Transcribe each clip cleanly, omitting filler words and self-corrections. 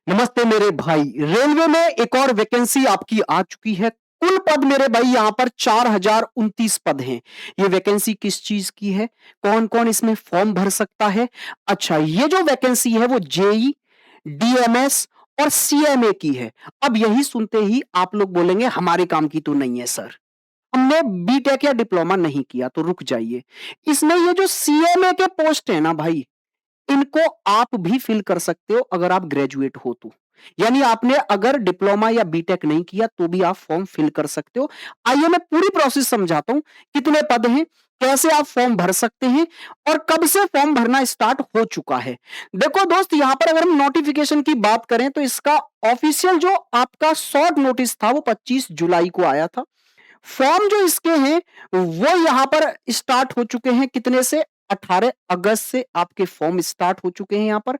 नमस्ते मेरे भाई। रेलवे में एक और वैकेंसी आपकी आ चुकी है। कुल पद मेरे भाई यहां पर 4029 पद हैं। ये वैकेंसी किस चीज की है, कौन कौन इसमें फॉर्म भर सकता है? अच्छा, ये जो वैकेंसी है वो जेई, डीएमएस और सीएमए की है। अब यही सुनते ही आप लोग बोलेंगे हमारे काम की तो नहीं है सर, हमने बीटेक या डिप्लोमा नहीं किया। तो रुक जाइए, इसमें ये जो सीएमए के पोस्ट है ना भाई, इनको आप भी फिल कर सकते हो अगर आप ग्रेजुएट हो तो। यानी आपने अगर डिप्लोमा या बीटेक नहीं किया तो भी आप फॉर्म फिल कर सकते हो। आइए मैं पूरी प्रोसेस समझाता हूं, कितने पद हैं, कैसे आप फॉर्म भर सकते हैं और कब से फॉर्म भरना स्टार्ट हो चुका है। देखो दोस्त, यहां पर अगर हम नोटिफिकेशन की बात करें तो इसका ऑफिशियल जो आपका शॉर्ट नोटिस था वो 25 जुलाई को आया था। फॉर्म जो इसके हैं वो यहां पर स्टार्ट हो चुके हैं कितने से, 18 अगस्त से आपके फॉर्म स्टार्ट हो चुके हैं। यहां पर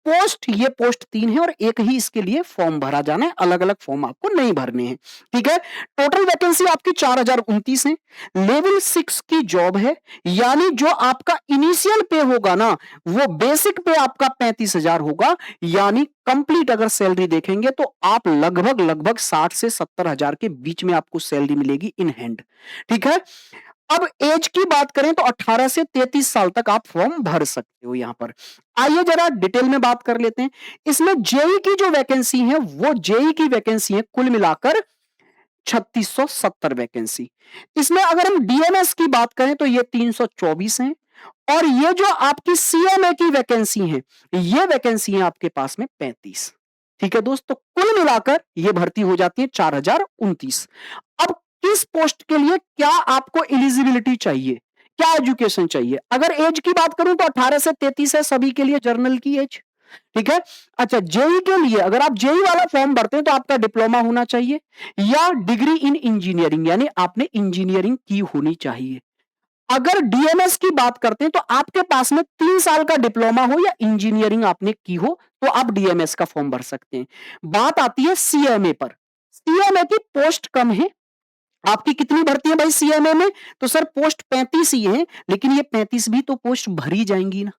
पोस्ट, ये पोस्ट 3 है और एक ही इसके लिए फॉर्म भरा जाना है, अलग अलग फॉर्म आपको नहीं भरने हैं। ठीक है, टोटल वैकेंसी आपकी 4029 है। लेवल 6 की जॉब है, यानी जो आपका इनिशियल पे होगा ना वो बेसिक पे आपका 35,000 होगा। यानी कंप्लीट अगर सैलरी देखेंगे तो आप लगभग लगभग 60 से 70,000 के बीच में आपको सैलरी मिलेगी इन हैंड। ठीक है, अब एज की बात करें तो 18 से 33 साल तक आप फॉर्म भर सकते हो यहां पर। आइए जरा डिटेल में बात कर लेते हैं। इसमें जेई की जो वैकेंसी है वो जेई की वैकेंसी है कुल मिलाकर 3670 वैकेंसी। इसमें अगर हम डीएमएस की बात करें तो ये 324 है और ये जो आपकी सीएमए की वैकेंसी है ये वैकेंसी है आपके पास में 35। ठीक है दोस्तों, कुल मिलाकर ये भर्ती हो जाती है 4029। अब किस पोस्ट के लिए क्या आपको एलिजिबिलिटी चाहिए, क्या एजुकेशन चाहिए? अगर एज की बात करूं तो 18 से 33 है सभी के लिए जर्नल की एज। ठीक है, अच्छा जेई के लिए अगर आप जेई वाला फॉर्म भरते हैं तो आपका डिप्लोमा होना चाहिए या डिग्री इन इंजीनियरिंग, यानी आपने इंजीनियरिंग की होनी चाहिए। अगर डीएमएस की बात करते हैं तो आपके पास में 3 साल का डिप्लोमा हो या इंजीनियरिंग आपने की हो तो आप डीएमएस का फॉर्म भर सकते हैं। बात आती है सीएमए पर। सीएमए की पोस्ट कम है। आपकी कितनी भर्ती है भाई सीएमए में? तो सर पोस्ट 35 ही है, लेकिन ये 35 भी तो पोस्ट भरी जाएंगी ना।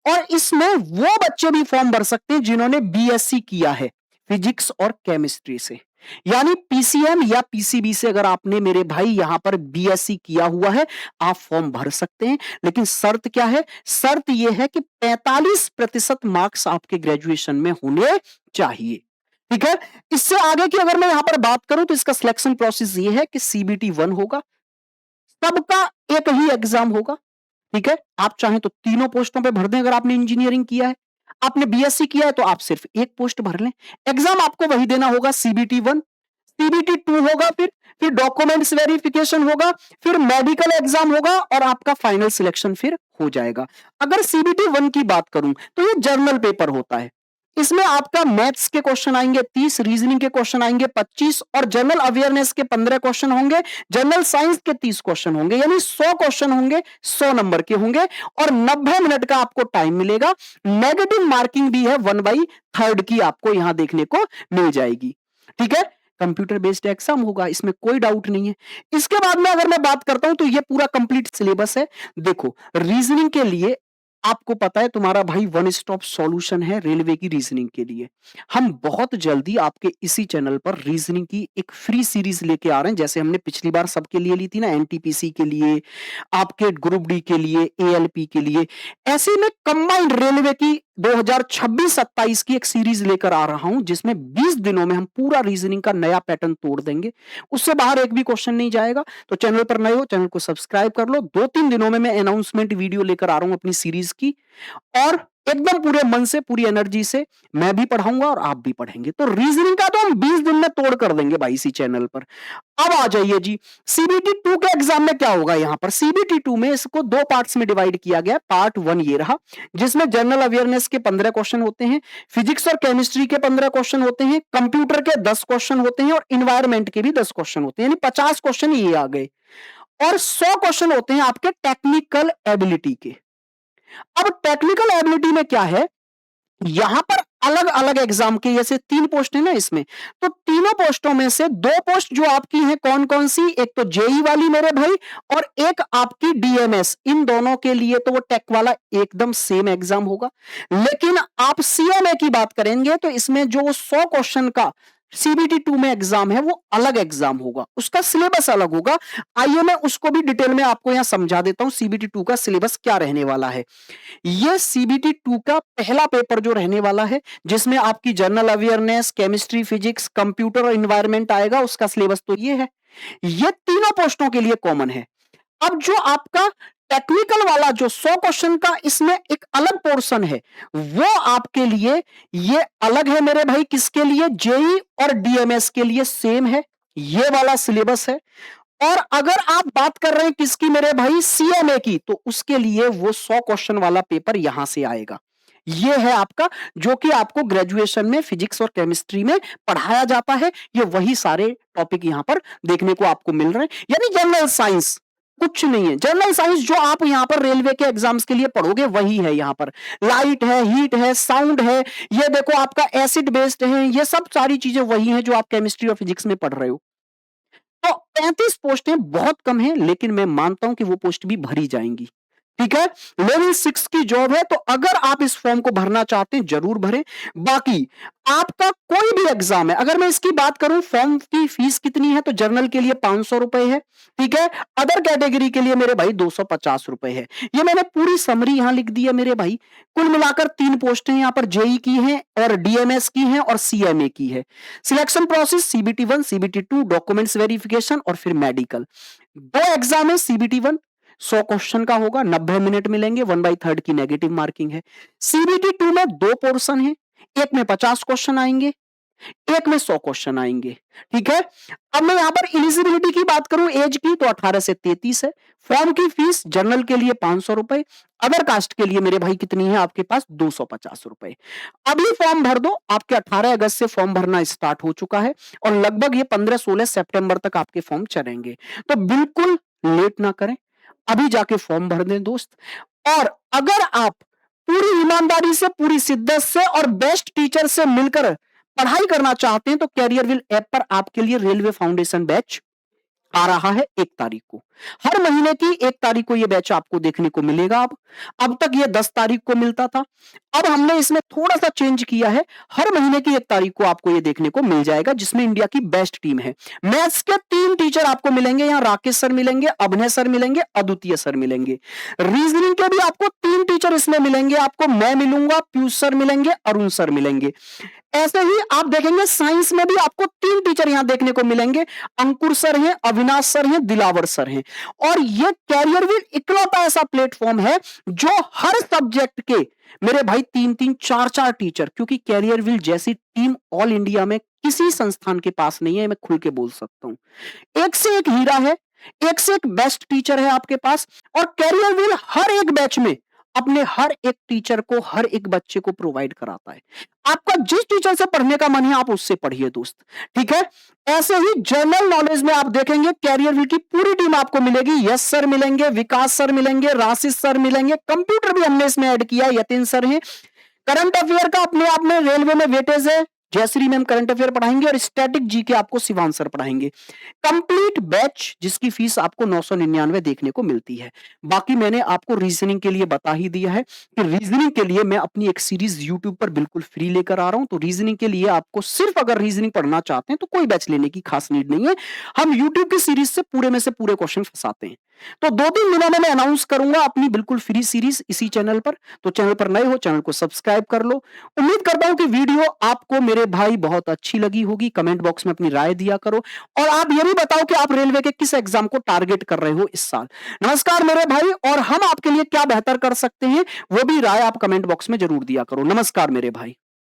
और इसमें वो बच्चे भी फॉर्म भर सकते हैं जिन्होंने बीएससी किया है फिजिक्स और केमिस्ट्री से। यानी पीसीएम या पीसीबी से अगर आपने मेरे भाई यहां पर बीएससी किया हुआ है आप फॉर्म भर सकते हैं। लेकिन शर्त क्या है? शर्त यह है कि 45% मार्क्स आपके ग्रेजुएशन में होने चाहिए। ठीक है, इससे आगे की अगर मैं यहां पर बात करूं तो इसका सिलेक्शन प्रोसेस ये है कि सीबीटी 1 होगा, सबका एक ही एग्जाम होगा। ठीक है, आप चाहें तो तीनों पोस्टों पे भर दें। अगर आपने इंजीनियरिंग किया है, आपने बीएससी किया है तो आप सिर्फ एक पोस्ट भर लें। एग्जाम आपको वही देना होगा, सीबीटी 1, सीबीटी 2 होगा, फिर डॉक्यूमेंट्स वेरिफिकेशन होगा, फिर मेडिकल एग्जाम होगा और आपका फाइनल सिलेक्शन फिर हो जाएगा। अगर सीबीटी 1 की बात करूं तो ये जर्नल पेपर होता है। इसमें आपका मैथ्स के क्वेश्चन आएंगे 30, रीजनिंग के क्वेश्चन आएंगे 25 और जनरल अवेयरनेस के 15 क्वेश्चन होंगे, जनरल साइंस के 30 क्वेश्चन होंगे, यानी 100 क्वेश्चन होंगे, 100 नंबर के होंगे और 90 मिनट का आपको टाइम मिलेगा। नेगेटिव मार्किंग भी है 1/3 की आपको यहां देखने को मिल जाएगी। ठीक है, कंप्यूटर बेस्ड एग्जाम होगा, इसमें कोई डाउट नहीं है। इसके बाद में अगर मैं बात करता हूं तो ये पूरा कंप्लीट सिलेबस है। देखो, रीजनिंग के लिए आपको पता है तुम्हारा भाई वन स्टॉप सॉल्यूशन है रेलवे की रीजनिंग के लिए। हम बहुत जल्दी आपके इसी चैनल पर रीजनिंग की एक फ्री सीरीज लेके आ रहे हैं, जैसे हमने पिछली बार सबके लिए ली थी ना, एनटीपीसी के लिए, आपके ग्रुप डी के लिए, एएलपी के लिए। ऐसे में कंबाइंड रेलवे की 2026-27 की एक सीरीज लेकर आ रहा हूं जिसमें 20 दिनों में हम पूरा रीजनिंग का नया पैटर्न तोड़ देंगे। उससे बाहर एक भी क्वेश्चन नहीं जाएगा। तो चैनल पर नए हो, चैनल को सब्सक्राइब कर लो। 2-3 दिनों में मैं अनाउंसमेंट वीडियो लेकर आ रहा हूं अपनी सीरीज की और एकदम पूरे मन से, पूरी एनर्जी से मैं भी पढ़ाऊंगा और आप भी पढ़ेंगे। तो रीजनिंग का तो हम 20 दिन में तोड़ कर देंगे भाई इसी चैनल पर। अब आ जाइए जी, सीबीटी 2 के एग्जाम में क्या होगा? यहां पर सीबीटी 2 में इसको 2 पार्ट्स में डिवाइड किया गया। पार्ट 1 ये रहा जिसमें जनरल अवेयरनेस के 15 क्वेश्चन होते हैं, फिजिक्स और केमिस्ट्री के 15 क्वेश्चन होते हैं, कंप्यूटर के 10 क्वेश्चन होते हैं और इन्वायरमेंट के भी 10 क्वेश्चन होते हैं, यानी 50 क्वेश्चन ये आ गए। और 100 क्वेश्चन होते हैं आपके टेक्निकल एबिलिटी के। अब टेक्निकल एबिलिटी में क्या है, यहां पर अलग अलग एग्जाम के, जैसे 3 पोस्ट है ना इसमें, तो तीनों पोस्टों में से 2 पोस्ट जो आपकी हैं कौन कौन सी, एक तो जेई वाली मेरे भाई और एक आपकी डीएमएस। इन दोनों के लिए तो वो टेक वाला एकदम सेम एग्जाम होगा। लेकिन आप सीएमए की बात करेंगे तो इसमें जो 100 क्वेश्चन का सीबीटी 2 में एग्जाम है वो अलग एग्जाम होगा, उसका सिलेबस अलग होगा। आइए मैं उसको भी डिटेल में आपको यहां समझा देता हूं सीबीटी 2 का सिलेबस क्या रहने वाला है। ये सीबीटी 2 का पहला पेपर जो रहने वाला है, जिसमें आपकी general awareness, chemistry, physics, computer और एनवायरनमेंट आएगा, उसका सिलेबस तो ये है। ये तीनों पोस्टों के लिए कॉमन है। अब जो आपका टेक्निकल वाला जो 100 क्वेश्चन का इसमें एक अलग पोर्शन है, वो आपके लिए ये अलग है मेरे भाई। किसके लिए? जेई और डीएमएस के लिए सेम है, ये वाला सिलेबस है। और अगर आप बात कर रहे हैं किसकी मेरे भाई, सीएमए की, तो उसके लिए वो 100 क्वेश्चन वाला पेपर यहां से आएगा। ये है आपका, जो कि आपको ग्रेजुएशन में फिजिक्स और केमिस्ट्री में पढ़ाया जाता है। ये वही सारे टॉपिक यहां पर देखने को आपको मिल रहे हैं, यानी जनरल साइंस कुछ नहीं है। जनरल साइंस जो आप यहां पर रेलवे के एग्जाम्स के लिए पढ़ोगे वही है। यहां पर लाइट है, हीट है, साउंड है, ये देखो आपका एसिड बेस्ड है, ये सब सारी चीजें वही हैं जो आप केमिस्ट्री और फिजिक्स में पढ़ रहे हो। तो 35 पोस्टें बहुत कम है, लेकिन मैं मानता हूं कि वो पोस्ट भी भरी जाएंगी। ठीक है, लेवल 6 की जॉब है, तो अगर आप इस फॉर्म को भरना चाहते हैं जरूर भरें। बाकी आपका कोई भी एग्जाम है, अगर मैं इसकी बात करूं फॉर्म की फीस कितनी है, तो जर्नल के लिए 500 रुपए है। ठीक है, अदर कैटेगरी के लिए मेरे भाई 250 रुपए है। ये मैंने पूरी समरी यहां लिख दी है मेरे भाई। कुल मिलाकर 3 पोस्टें यहां पर जेई की हैं और डीएमएस की हैं और सीएमए की है। Selection process CBT 1, CBT 2, documents verification और फिर मेडिकल। 2 एग्जाम है। सीबीटी 1 100 क्वेश्चन का होगा, 90 मिनट मिलेंगे, 1/3 की नेगेटिव मार्किंग है। सीबीटी 2 में 2 पोर्शन है, एक में 50 क्वेश्चन आएंगे, एक में 100 क्वेश्चन आएंगे। ठीक है, अब मैं यहां पर इलिजिबिलिटी की बात करूं एज की, तो 18 से 33 है। फॉर्म की फीस जनरल के लिए 500 रुपए, अदर कास्ट के लिए मेरे भाई कितनी है आपके पास, 250 रुपए। अभी फॉर्म भर दो, आपके 18 अगस्त से फॉर्म भरना स्टार्ट हो चुका है और लगभग ये 15-16 सितंबर तक आपके फॉर्म चलेंगे। तो बिल्कुल लेट ना करें, अभी जाके फॉर्म भर दें दोस्त। और अगर आप पूरी ईमानदारी से, पूरी शिद्दत से और बेस्ट टीचर से मिलकर पढ़ाई करना चाहते हैं, तो कैरियर विल ऐप पर आपके लिए रेलवे फाउंडेशन बैच आ रहा है 1 तारीख को। हर महीने की 1 तारीख को यह बैच आपको देखने को मिलेगा। अब तक यह 10 तारीख को मिलता था, अब हमने इसमें थोड़ा सा चेंज किया है। हर महीने की 1 तारीख को आपको यह देखने को मिल जाएगा, जिसमें इंडिया की बेस्ट टीम है। मैथ्स के 3 टीचर आपको मिलेंगे, यहां राकेश सर मिलेंगे, अभनय सर मिलेंगे, अद्वितीय सर मिलेंगे। रीजनिंग के भी आपको 3 टीचर इसमें मिलेंगे, आपको मैं मिलूंगा, पीयूष सर मिलेंगे, अरुण सर मिलेंगे। ऐसे ही आप देखेंगे साइंस में भी आपको 3 टीचर यहां देखने को मिलेंगे, अंकुर सर हैं, अविनाश सर हैं, दिलावर सर हैं। और ये कैरियर विल इकलौता ऐसा प्लेटफॉर्म है जो हर सब्जेक्ट के मेरे भाई 3-3, 4-4 टीचर, क्योंकि कैरियर विल जैसी टीम ऑल इंडिया में किसी संस्थान के पास नहीं है, मैं खुल के बोल सकता हूं। एक से एक हीरा है, एक से एक बेस्ट टीचर है आपके पास। और कैरियर विल हर एक बैच में अपने हर एक टीचर को, हर एक बच्चे को प्रोवाइड कराता है। आपका जिस टीचर से पढ़ने का मन है आप उससे पढ़िए दोस्त। ठीक है, ऐसे ही जनरल नॉलेज में आप देखेंगे कैरियर विल की पूरी टीम आपको मिलेगी। यश सर मिलेंगे, विकास सर मिलेंगे, राशिद सर मिलेंगे, कंप्यूटर भी हमने इसमें ऐड किया, यतिन सर हैं। करंट अफेयर का अपने आप में रेलवे में वेटेज है, जयश्री मैम करंट अफेयर पढ़ाएंगे और स्टैटिक जीके आपको शिवान सर पढ़ाएंगे। कंप्लीट बैच जिसकी फीस आपको 999 देखने को मिलती है। बाकी मैंने आपको रीजनिंग के लिए बता ही दिया है कि रीजनिंग के लिए मैं अपनी एक सीरीज यूट्यूब पर बिल्कुल फ्री लेकर आ रहा हूं। तो रीजनिंग के लिए आपको सिर्फ अगर रीजनिंग पढ़ना चाहते हैं तो कोई बैच लेने की खास नीड नहीं है। हम यूट्यूब की सीरीज से पूरे में से पूरे क्वेश्चन फंसाते हैं। तो 2-3 दिनों में मैं अनाउंस करूंगा अपनी बिल्कुल फ्री सीरीज इसी चैनल पर। तो चैनल पर नए हो, चैनल को सब्सक्राइब कर लो। उम्मीद करता हूं कि वीडियो आपको मेरे भाई बहुत अच्छी लगी होगी। कमेंट बॉक्स में अपनी राय दिया करो और आप ये भी बताओ कि आप रेलवे के किस एग्जाम को टारगेट कर रहे हो इस साल। नमस्कार मेरे भाई, और हम आपके लिए क्या बेहतर कर सकते हैं वो भी राय आप कमेंट बॉक्स में जरूर दिया करो। नमस्कार मेरे भाई।